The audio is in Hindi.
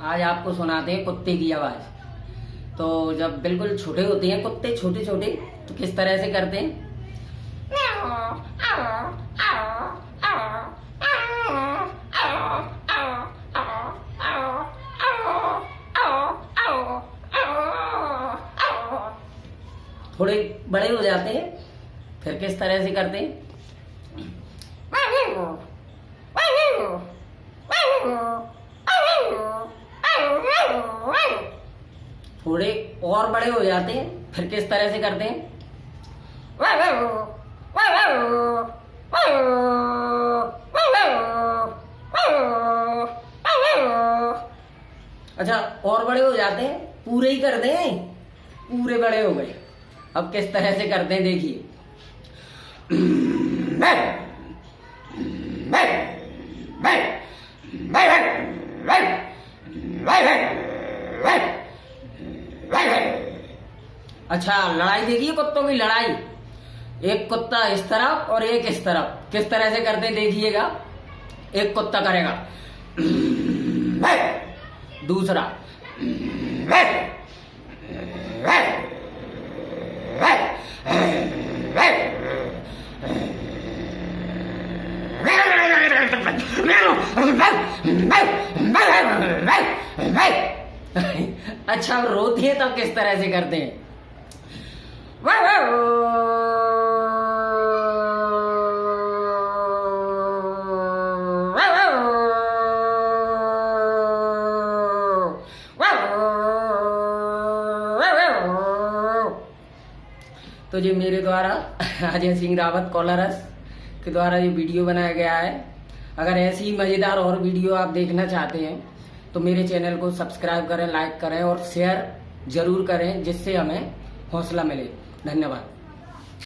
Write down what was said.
आज आपको सुनाते हैं कुत्ते की आवाज। तो जब बिल्कुल छोटे होते हैं कुत्ते, छोटे छोटे, तो किस तरह से करते हैं। थोड़े बड़े हो जाते हैं फिर किस तरह से करते हैं। थोड़े और बड़े हो जाते हैं फिर किस तरह से करते हैं। अच्छा, और बड़े हो जाते हैं, पूरे ही कर दें, पूरे बड़े हो गए। अब किस तरह से करते हैं देखिए। अच्छा, लड़ाई देखिए, कुत्तों की लड़ाई। एक कुत्ता इस तरफ और एक इस तरफ, किस तरह से करते हैं देखिएगा। एक कुत्ता करेगा, दूसरा, अच्छा रोते हैं तब किस तरह से करते हैं। तो ये मेरे द्वारा अजय सिंह रावत कोलारस के द्वारा ये वीडियो बनाया गया है। अगर ऐसी ही मजेदार और वीडियो आप देखना चाहते हैं तो मेरे चैनल को सब्सक्राइब करें, लाइक करें और शेयर जरूर करें, जिससे हमें हौसला मिले। धन्यवाद।